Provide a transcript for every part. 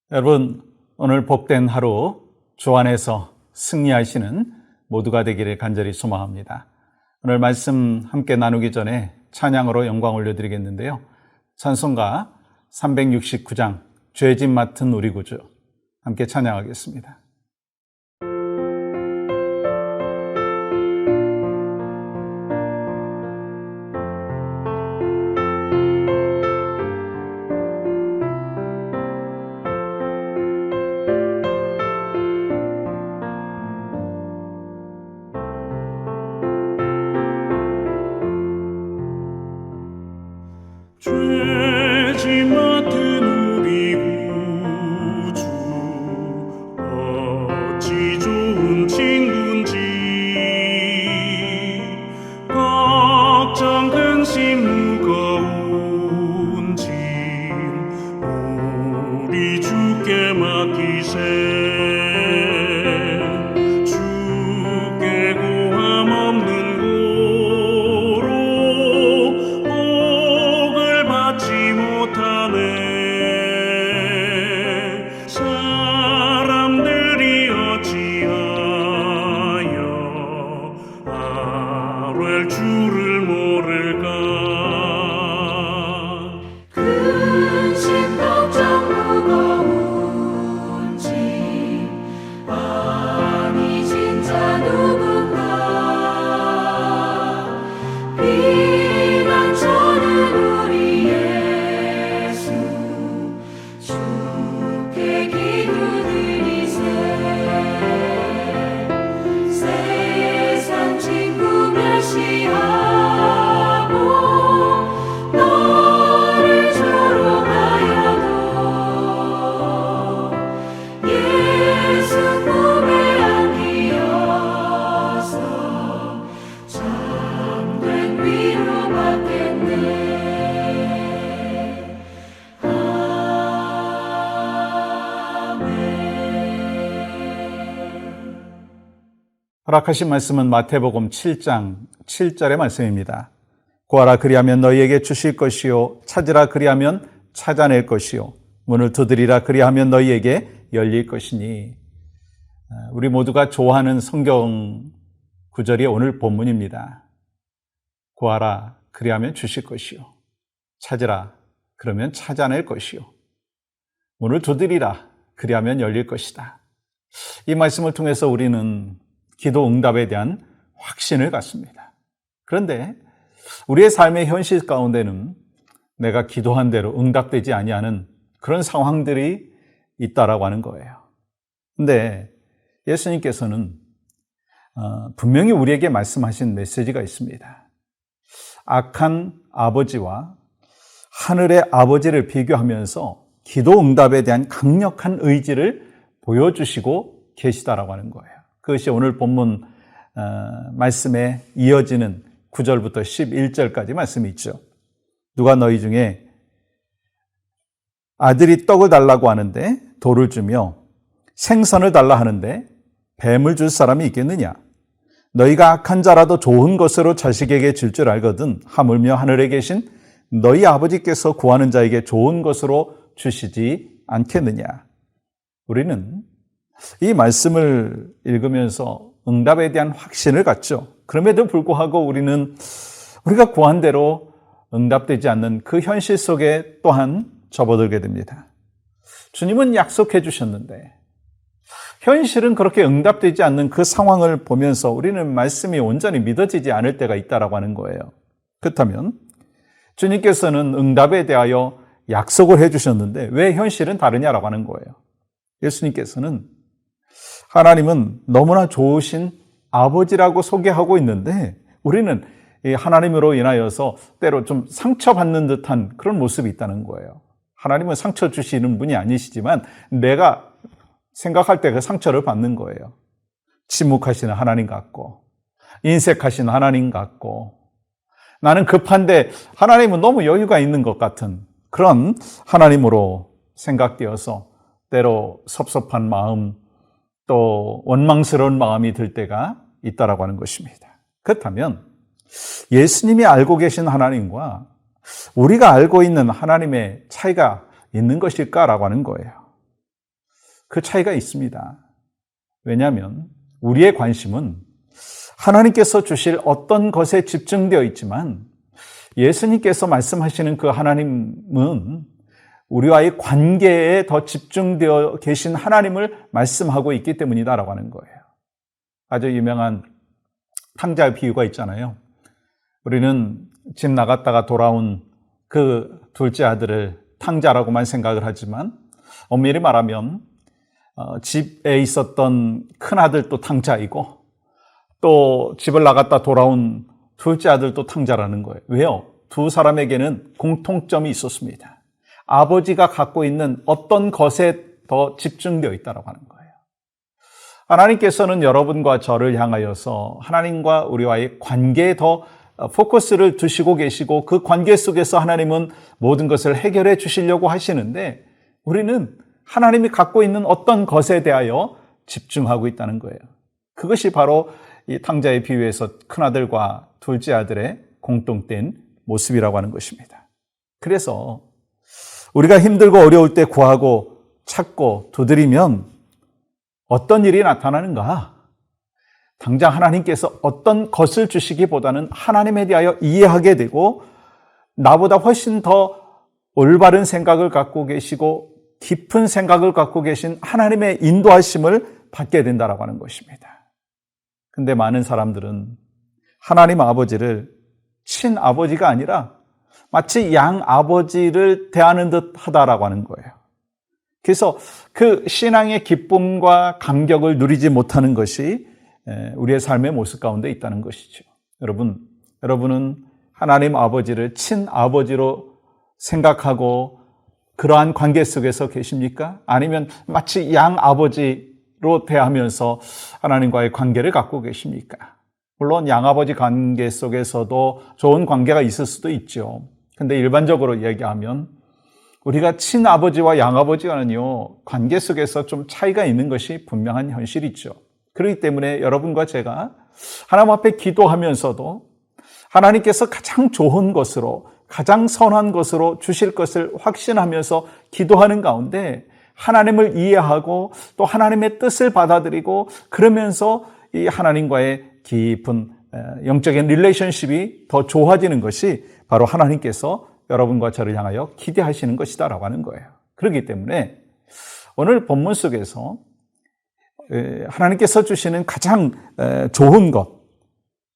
여러분, 오늘 복된 하루 주 안에서 승리하시는 모두가 되기를 간절히 소망합니다. 오늘 말씀 함께 나누기 전에 찬양으로 영광 올려드리겠는데요. 찬송가 369장 죄짐 맡은 우리 구주 함께 찬양하겠습니다. 죄짐 맡은 우리 구주 어찌 좋은 친구인지 걱정 근심 무거운 짐 우리 주께 맡기세. 주께 고함 없는 사람들이 어찌하여 아뢰 주를 모를까. 근심 걱정 무거운 짐 아니 진짜 누군가 피난처는 우리 예수 주께 기도드리세. 세상 친구 멸시하고 너를 조롱하여도 예수 품에 안기어서 참된 위로받겠네. 허락하신 말씀은 마태복음 7장 7절의 말씀입니다. 구하라 그리하면 너희에게 주실 것이요 찾으라 그리하면 찾아낼 것이요 문을 두드리라 그리하면 너희에게 열릴 것이니. 우리 모두가 좋아하는 성경 구절이 오늘 본문입니다. 구하라 그리하면 주실 것이요 찾으라 그러면 찾아낼 것이요 문을 두드리라 그리하면 열릴 것이다. 이 말씀을 통해서 우리는 기도 응답에 대한 확신을 갖습니다. 그런데 우리의 삶의 현실 가운데는 내가 기도한 대로 응답되지 아니하는 그런 상황들이 있다라고 하는 거예요. 그런데 예수님께서는 분명히 우리에게 말씀하신 메시지가 있습니다. 악한 아버지와 하늘의 아버지를 비교하면서 기도 응답에 대한 강력한 의지를 보여주시고 계시다라고 하는 거예요. 그것이 오늘 본문 말씀에 이어지는 9절부터 11절까지 말씀이 있죠. 누가 너희 중에 아들이 떡을 달라고 하는데 돌을 주며 생선을 달라 하는데 뱀을 줄 사람이 있겠느냐? 너희가 악한 자라도 좋은 것으로 자식에게 줄 줄 알거든 하물며 하늘에 계신 너희 아버지께서 구하는 자에게 좋은 것으로 주시지 않겠느냐? 우리는 이 말씀을 읽으면서 응답에 대한 확신을 갖죠. 그럼에도 불구하고 우리가 구한 대로 응답되지 않는 그 현실 속에 또한 접어들게 됩니다. 주님은 약속해 주셨는데 현실은 그렇게 응답되지 않는 그 상황을 보면서 우리는 말씀이 온전히 믿어지지 않을 때가 있다라고 하는 거예요. 그렇다면 주님께서는 응답에 대하여 약속을 해 주셨는데 왜 현실은 다르냐라고 하는 거예요. 예수님께서는 하나님은 너무나 좋으신 아버지라고 소개하고 있는데 우리는 이 하나님으로 인하여서 때로 좀 상처받는 듯한 그런 모습이 있다는 거예요. 하나님은 상처 주시는 분이 아니시지만 내가 생각할 때 그 상처를 받는 거예요. 침묵하시는 하나님 같고 인색하신 하나님 같고 나는 급한데 하나님은 너무 여유가 있는 것 같은 그런 하나님으로 생각되어서 때로 섭섭한 마음 또 원망스러운 마음이 들 때가 있다라고 하는 것입니다. 그렇다면 예수님이 알고 계신 하나님과 우리가 알고 있는 하나님의 차이가 있는 것일까라고 하는 거예요. 그 차이가 있습니다. 왜냐하면 우리의 관심은 하나님께서 주실 어떤 것에 집중되어 있지만 예수님께서 말씀하시는 그 하나님은 우리와의 관계에 더 집중되어 계신 하나님을 말씀하고 있기 때문이다라고 하는 거예요. 아주 유명한 탕자 비유가 있잖아요. 우리는 집 나갔다가 돌아온 그 둘째 아들을 탕자라고만 생각을 하지만 엄밀히 말하면 집에 있었던 큰 아들도 탕자이고 또 집을 나갔다 돌아온 둘째 아들도 탕자라는 거예요. 왜요? 두 사람에게는 공통점이 있었습니다. 아버지가 갖고 있는 어떤 것에 더 집중되어 있다고 하는 거예요. 하나님께서는 여러분과 저를 향하여서 하나님과 우리와의 관계에 더 포커스를 두시고 계시고 그 관계 속에서 하나님은 모든 것을 해결해 주시려고 하시는데 우리는 하나님이 갖고 있는 어떤 것에 대하여 집중하고 있다는 거예요. 그것이 바로 이 탕자의 비유에서 큰아들과 둘째 아들의 공통된 모습이라고 하는 것입니다. 그래서 우리가 힘들고 어려울 때 구하고 찾고 두드리면 어떤 일이 나타나는가? 당장 하나님께서 어떤 것을 주시기보다는 하나님에 대하여 이해하게 되고 나보다 훨씬 더 올바른 생각을 갖고 계시고 깊은 생각을 갖고 계신 하나님의 인도하심을 받게 된다고 하는 것입니다. 근데 많은 사람들은 하나님 아버지를 친아버지가 아니라 마치 양아버지를 대하는 듯 하다라고 하는 거예요. 그래서 그 신앙의 기쁨과 감격을 누리지 못하는 것이 우리의 삶의 모습 가운데 있다는 것이죠. 여러분은 하나님 아버지를 친아버지로 생각하고 그러한 관계 속에서 계십니까? 아니면 마치 양아버지로 대하면서 하나님과의 관계를 갖고 계십니까? 물론 양아버지 관계 속에서도 좋은 관계가 있을 수도 있죠. 근데 일반적으로 얘기하면 우리가 친아버지와 양아버지와는요, 관계 속에서 좀 차이가 있는 것이 분명한 현실이죠. 그렇기 때문에 여러분과 제가 하나님 앞에 기도하면서도 하나님께서 가장 좋은 것으로, 가장 선한 것으로 주실 것을 확신하면서 기도하는 가운데 하나님을 이해하고 또 하나님의 뜻을 받아들이고 그러면서 이 하나님과의 깊은 영적인 릴레이션십이 더 좋아지는 것이 바로 하나님께서 여러분과 저를 향하여 기대하시는 것이다라고 하는 거예요. 그렇기 때문에 오늘 본문 속에서 하나님께서 주시는 가장 좋은 것,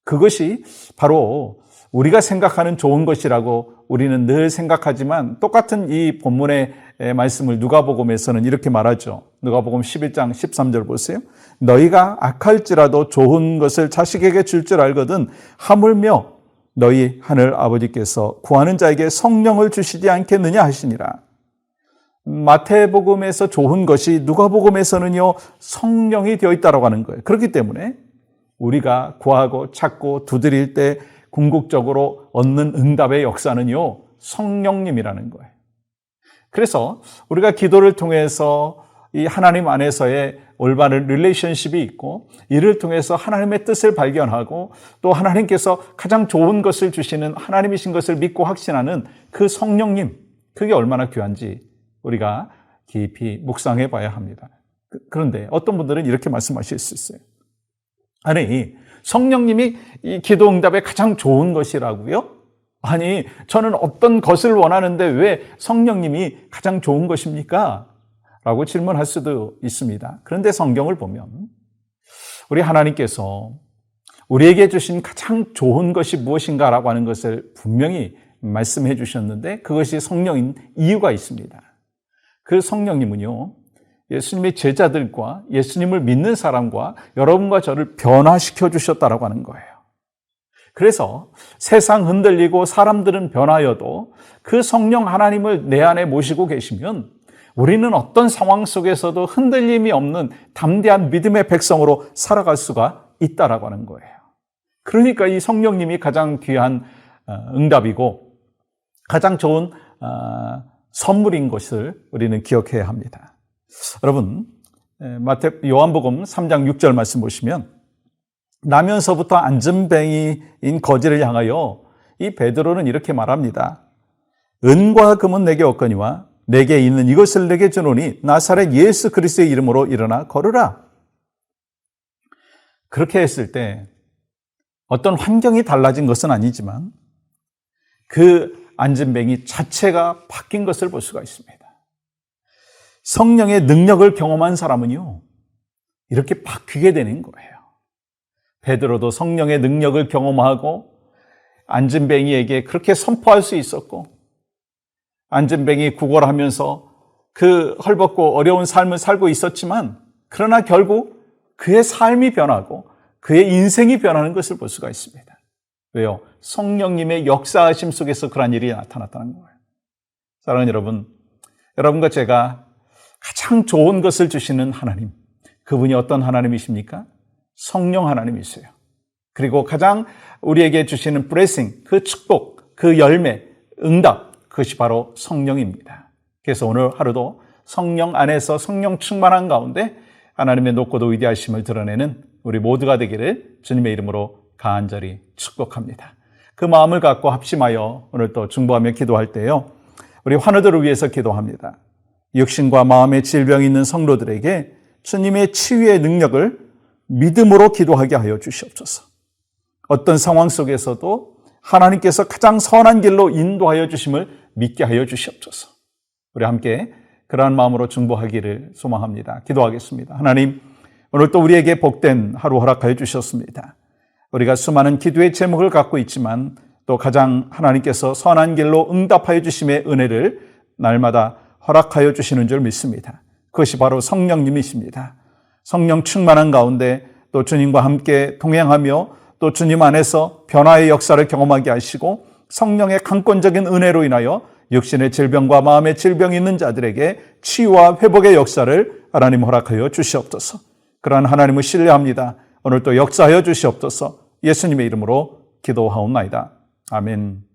그것이 바로 우리가 생각하는 좋은 것이라고 우리는 늘 생각하지만 똑같은 이 본문의 말씀을 누가복음에서는 이렇게 말하죠. 누가복음 11장 13절 보세요. 너희가 악할지라도 좋은 것을 자식에게 줄 줄 알거든 하물며 너희 하늘 아버지께서 구하는 자에게 성령을 주시지 않겠느냐 하시니라. 마태복음에서 좋은 것이 누가복음에서는요 성령이 되어 있다고 하는 거예요. 그렇기 때문에 우리가 구하고 찾고 두드릴 때 궁극적으로 얻는 응답의 역사는요 성령님이라는 거예요. 그래서 우리가 기도를 통해서 이 하나님 안에서의 올바른 릴레이션십이 있고 이를 통해서 하나님의 뜻을 발견하고 또 하나님께서 가장 좋은 것을 주시는 하나님이신 것을 믿고 확신하는 그 성령님, 그게 얼마나 귀한지 우리가 깊이 묵상해 봐야 합니다. 그런데 어떤 분들은 이렇게 말씀하실 수 있어요. 아니, 성령님이 이 기도 응답에 가장 좋은 것이라고요? 아니, 저는 어떤 것을 원하는데 왜 성령님이 가장 좋은 것입니까? 라고 질문할 수도 있습니다. 그런데 성경을 보면 우리 하나님께서 우리에게 주신 가장 좋은 것이 무엇인가라고 하는 것을 분명히 말씀해 주셨는데 그것이 성령인 이유가 있습니다. 그 성령님은요, 예수님의 제자들과 예수님을 믿는 사람과 여러분과 저를 변화시켜 주셨다라고 하는 거예요. 그래서 세상 흔들리고 사람들은 변하여도 그 성령 하나님을 내 안에 모시고 계시면 우리는 어떤 상황 속에서도 흔들림이 없는 담대한 믿음의 백성으로 살아갈 수가 있다라고 하는 거예요. 그러니까 이 성령님이 가장 귀한 응답이고 가장 좋은 선물인 것을 우리는 기억해야 합니다. 여러분, 요한복음 3장 6절 말씀 보시면 나면서부터 안전뱅이인 거지를 향하여 이 베드로는 이렇게 말합니다. 은과 금은 내게 없거니와 내게 있는 이것을 내게 주노니 나사렛 예수 그리스도의 이름으로 일어나 걸으라. 그렇게 했을 때 어떤 환경이 달라진 것은 아니지만 그 안진뱅이 자체가 바뀐 것을 볼 수가 있습니다. 성령의 능력을 경험한 사람은요, 이렇게 바뀌게 되는 거예요. 베드로도 성령의 능력을 경험하고 안진뱅이에게 그렇게 선포할 수 있었고, 안진뱅이 구걸하면서 그 헐벗고 어려운 삶을 살고 있었지만, 그러나 결국 그의 삶이 변하고 그의 인생이 변하는 것을 볼 수가 있습니다. 왜요? 성령님의 역사하심 속에서 그런 일이 나타났다는 거예요. 사랑하는 여러분, 여러분과 제가 가장 좋은 것을 주시는 하나님, 그분이 어떤 하나님이십니까? 성령 하나님이세요. 그리고 가장 우리에게 주시는 blessing, 그 축복, 그 열매, 응답, 그것이 바로 성령입니다. 그래서 오늘 하루도 성령 안에서 성령 충만한 가운데 하나님의 높고도 위대하심을 드러내는 우리 모두가 되기를 주님의 이름으로 간절히 축복합니다. 그 마음을 갖고 합심하여 오늘 또 중보하며 기도할 때요, 우리 환우들을 위해서 기도합니다. 육신과 마음의 질병이 있는 성도들에게 주님의 치유의 능력을 믿음으로 기도하게 하여 주시옵소서. 어떤 상황 속에서도 하나님께서 가장 선한 길로 인도하여 주심을 믿게 하여 주시옵소서. 우리 함께 그러한 마음으로 중보하기를 소망합니다. 기도하겠습니다. 하나님, 오늘 또 우리에게 복된 하루 허락하여 주셨습니다. 우리가 수많은 기도의 제목을 갖고 있지만 또 가장 하나님께서 선한 길로 응답하여 주심의 은혜를 날마다 허락하여 주시는 줄 믿습니다. 그것이 바로 성령님이십니다. 성령 충만한 가운데 또 주님과 함께 동행하며 또 주님 안에서 변화의 역사를 경험하게 하시고 성령의 강권적인 은혜로 인하여 육신의 질병과 마음의 질병이 있는 자들에게 치유와 회복의 역사를 하나님 허락하여 주시옵소서. 그러한 하나님을 신뢰합니다. 오늘 또 역사하여 주시옵소서. 예수님의 이름으로 기도하옵나이다. 아멘.